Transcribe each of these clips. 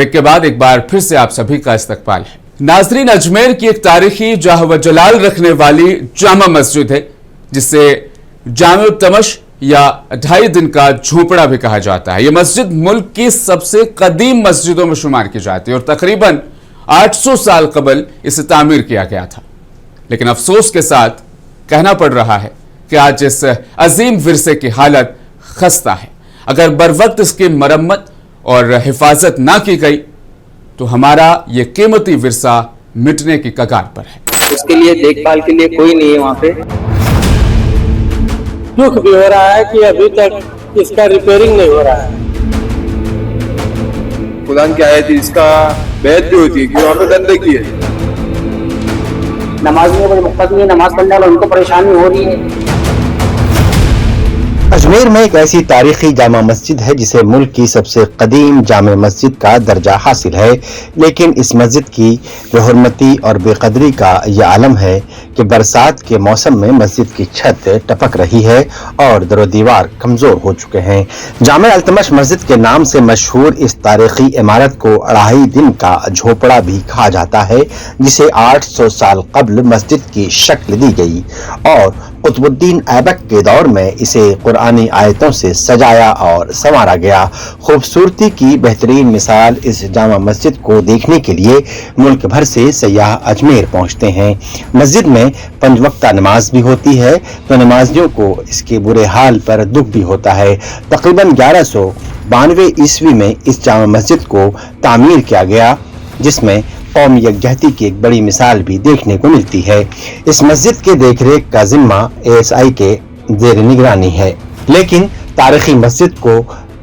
Break के बाद एक बार फिर से आप सभी का इस्तकबाल है। नाज़रीन, अजमेर की एक तारीखी जाह व जलाल रखने वाली जामा मस्जिद है, जिसे जामे तमश या 2.5 दिन का झोपड़ा भी कहा जाता है। यह मस्जिद मुल्क की सबसे कदीम मस्जिदों में शुमार की जाती है और तकरीबन 800 साल कबल इसे तामीर किया गया था। लेकिन अफसोस के साथ कहना पड़ रहा है कि आज इस अजीम विरसे की हालत खस्ता है। अगर बरवक्त इसकी मरम्मत और हिफाजत ना की गई तो हमारा ये कीमती विरसा मिटने की कगार पर है। उसके लिए देखभाल के लिए कोई नहीं है वहाँ पे। दुख भी हो रहा है कि अभी तक इसका रिपेयरिंग नहीं हो रहा है। कुरान की आयत इसका बेहद भी होती है कि वहाँ पे गंदगी है। नमाजियों को मुख्तलिफ नमाज पढ़ने वाले उनको परेशानी हो रही है। अजमेर में एक ऐसी तारीखी जामा मस्जिद है जिसे मुल्क की सबसे कदीम जामा मस्जिद का दर्जा हासिल है, लेकिन इस मस्जिद की बेहुरमती और बेकदरी का यह आलम है कि बरसात के मौसम में मस्जिद की छत टपक रही है और दरो दीवार कमजोर हो चुके हैं। जामा अल्तमश मस्जिद के नाम से मशहूर इस तारीखी इमारत को 2.5 दिन का झोपड़ा भी कहा जाता है, जिसे 800 साल कबल मस्जिद की शक्ल दी गई और कुतुबुद्दीन ऐबक के दौर में इसे कुरानी आयतों से सजाया और संवारा गया। खूबसूरती की बेहतरीन मिसाल इस जामा मस्जिद को देखने के लिए मुल्क भर से सयाह अजमेर पहुंचते हैं। मस्जिद में 5 वक्ता नमाज भी होती है, तो नमाजियों को इसके बुरे हाल पर दुख भी होता है। तकरीबन 1192 ईस्वी में इस जामा मस्जिद को तामीर किया गया, जिसमें कौमी यकजहती की एक बड़ी मिसाल भी देखने को मिलती है। इस मस्जिद के देखरेख का जिम्मा ASI के जेर निगरानी है, लेकिन तारीखी मस्जिद को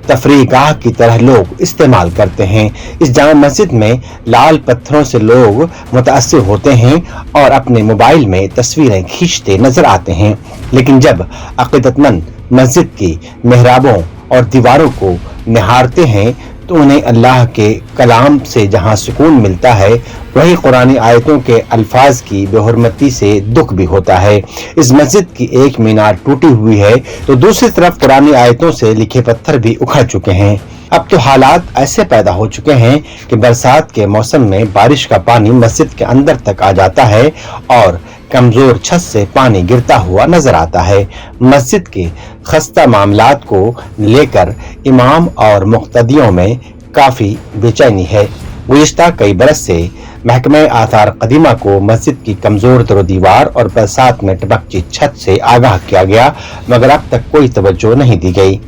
तफरीगाह की तरह लोग इस्तेमाल करते हैं। इस जामा मस्जिद में लाल पत्थरों से लोग मुतासिर होते हैं और अपने मोबाइल में तस्वीरें खींचते नजर आते हैं, लेकिन जब अकीदतमंद मस्जिद की मेहराबों और दीवारों को निहारते हैं तो उन्हें अल्लाह के कलाम से जहां सुकून मिलता है, वही कुरानी आयतों के अल्फाज की बेहुरमती से दुख भी होता है। इस मस्जिद की एक मीनार टूटी हुई है तो दूसरी तरफ कुरानी आयतों से लिखे पत्थर भी उखड़ चुके हैं। अब तो हालात ऐसे पैदा हो चुके हैं कि बरसात के मौसम में बारिश का पानी मस्जिद के अंदर तक आ जाता है और कमजोर छत से पानी गिरता हुआ नजर आता है। मस्जिद के खस्ता मामलात को लेकर इमाम और मुक्तदियों में काफी बेचैनी है। गुज़िश्ता कई बरस से महकमे आथार कदीमा को मस्जिद की कमजोर दरो दीवार और बरसात में टपकती छत से आगाह किया गया, मगर अब तक कोई तवज्जो नहीं दी गई।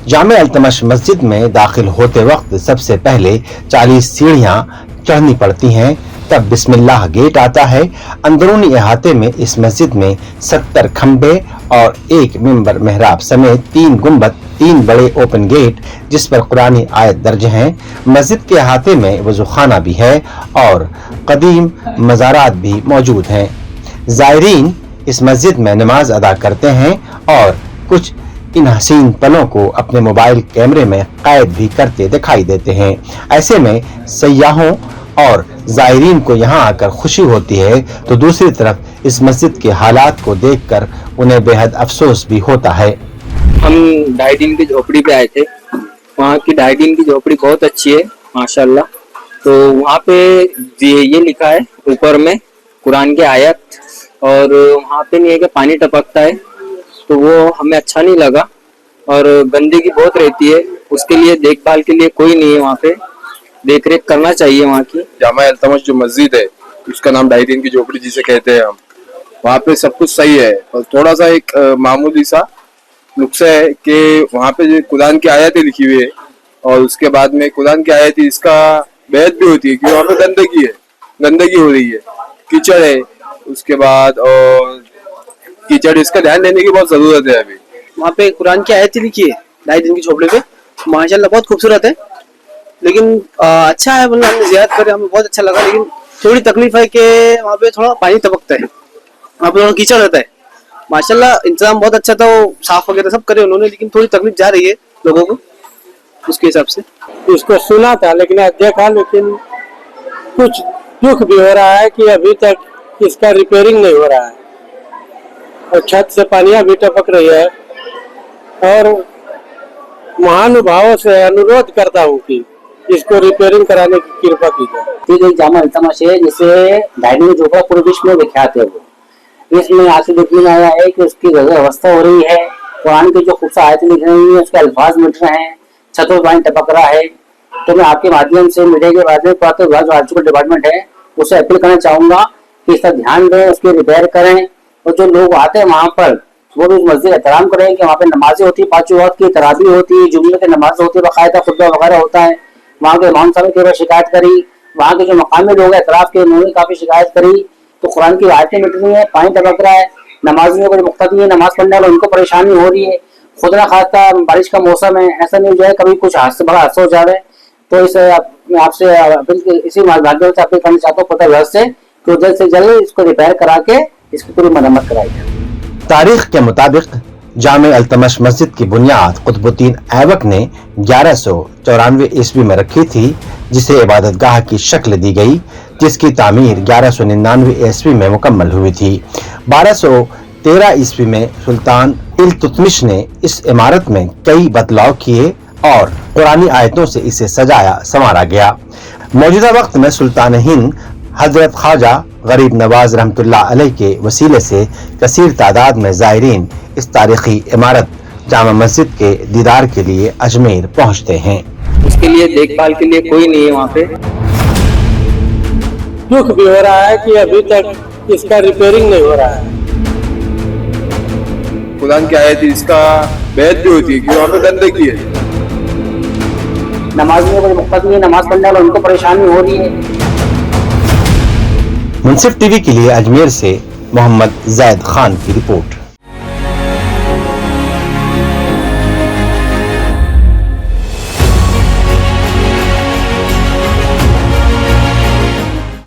जामे अल्तमश मस्जिद में दाखिल होते वक्त सबसे पहले 40 सीढ़ियां चढ़नी पड़ती हैं, तब बिस्मिल्लाह गेट आता है। अंदरूनी इहाते में इस मस्जिद में 70 खंबे और 1 मिंबर मेहराब समेत 3 गुंबद, 3 बड़े ओपन गेट जिस पर कुरानी आयत दर्ज हैं। मस्जिद के इहाते में वज़ूखाना भी है और कदीम मज़ारात भी मौजूद हैं। ज़ायरीन इस मस्जिद में नमाज अदा करते हैं और कुछ इन हसीन पलों को अपने मोबाइल कैमरे में कैद भी करते दिखाई देते हैं। ऐसे में सयाहों और ज़ायरीन को यहाँ आकर खुशी होती है, तो दूसरी तरफ इस मस्जिद के हालात को देखकर उन्हें बेहद अफसोस भी होता है। हम 2.5 दिन की झोपड़ी पे आए थे। वहाँ की 2.5 दिन की झोपड़ी बहुत अच्छी है माशाल्लाह। तो वहाँ पे ये लिखा है ऊपर में कुरान के आयत, और वहाँ पे नहीं है कि पानी टपकता है, तो वो हमें अच्छा नहीं लगा। और गंदगी बहुत रहती है, उसके लिए देखभाल के लिए कोई नहीं है वहाँ पे, देख रेख करना चाहिए वहाँ की। जामा अल्तमश जो मस्जिद है उसका नाम 2.5 दिन की झोपड़ी जिसे कहते हैं हम, वहाँ पे सब कुछ सही है और थोड़ा सा एक मामूली सा नुक्सा है कि वहाँ पे जो कुरान की आयतें लिखी हुई है और उसके बाद में कुरान की आयत इसका बेहद भी होती है कि वहाँ पे गंदगी है, गंदगी हो रही है, कीचड़ है, उसके बाद और कीचड़, इसका ध्यान देने की बहुत जरूरत है। अभी वहाँ पे कुरान की आयत लिखी है 2.5 दिन की झोपड़े पे, माशाल्लाह बहुत खूबसूरत है। लेकिन अच्छा है, मतलब हमने ज़ियारत करे, हमें बहुत अच्छा लगा। लेकिन थोड़ी तकलीफ है कि वहाँ पे थोड़ा पानी टपकता है, वहाँ पे थोड़ा कीचड़ रहता है। माशाल्लाह इंतजाम बहुत अच्छा था, वो साफ वगैरह सब करे उन्होंने, लेकिन थोड़ी तकलीफ जा रही है लोगों को उसके हिसाब से। उसको सुना था लेकिन आज देखा, लेकिन कुछ दुख भी हो रहा है कि अभी तक इसका रिपेयरिंग नहीं हो रहा है और छत से पानियां भी टपक रही है। और महानुभावों से अनुरोध करता हूँ कि इसको रिपेयरिंग कराने की कृपा कीजिए। ठीक है, जामा इल्तमास है जिसे ढाई झोपड़ा पूरे विश्व में विख्यात है। वो इसमें आज से देखने में आया है कि उसकी अवस्था हो रही है, कुरान की जो खूबसूरत आयतें लिख रही है उसके अल्फाज मिट रहे हैं, छतों पर पानी टपक रहा है। तो मैं आपके माध्यम से मीडिया के बाद में पुरातत्व विभाग जो आर्टिकल डिपार्टमेंट है उसे अपील करना चाहूंगा कि इसका ध्यान दें, उसकी रिपेयर करें, और जो लोग आते हैं वहाँ पर वो भी मस्जिद एहतराम करें कि वहाँ पे नमाजें होती है, 5 वक्त की तराबी होती है, जुम्मे की नमाज होती है, बाकायदा खुतबा वगैरह होता है। वहाँ के इमाम साहब की शिकायत करी, वहाँ के जो मकामी लोग हैं एतराफ के उन्होंने काफी शिकायत करी। तो कुरान की आयतें मिट रही है, पानी टपक रहा है, नमाजियों को जो मुक्तदी है नमाज पढ़ने वाले उनको परेशानी हो रही है। खुद न खास्ता बारिश का मौसम है, ऐसा नहीं हो जाए कभी कुछ हादसा बड़ा हादसा हो जाए। तो इस मैं आपसे इसी माध्यम से अपील करना चाहता हूँ पता विभाग से कि जल्द से जल्द इसको रिपेयर करा के इसकी पूरी मरम्मत कराई जाए। तारीख के मुताबिक जामे अल्तमश मस्जिद की बुनियाद कुतुबुद्दीन ऐबक ने 1194 ईस्वी में रखी थी, जिसे इबादतगाह की शक्ल दी गई, जिसकी तामीर 1199 ईस्वी में मुकम्मल हुई थी। 1213 ईस्वी में सुल्तान इल्तुतमिश ने इस इमारत में कई बदलाव किए और कुरानी आयतों से इसे सजाया संवारा गया। मौजूदा वक्त में सुल्तान हिंद हजरत ख्वाजा गरीब नवाज रहमतुल्लाह अलैह के वसीले से कसीर तादाद में ज़ायरीन इस तारीखी इमारत जामा मस्जिद के दीदार के लिए अजमेर पहुंचते हैं। उसके लिए देखभाल के लिए कोई नहीं है वहाँ पे। दुख भी हो रहा है कि अभी तक इसका रिपेयरिंग नहीं हो रहा है। कुरान की आयत इसका बेहद भी होती है कि वहाँ पे गंदगी है। नमाजियों को जो मुक्तदी है नमाज पढ़ने वाले उनको परेशानी हो रही है। मुंसिफ टीवी के लिए अजमेर से मोहम्मद ज़ैद खान की रिपोर्ट।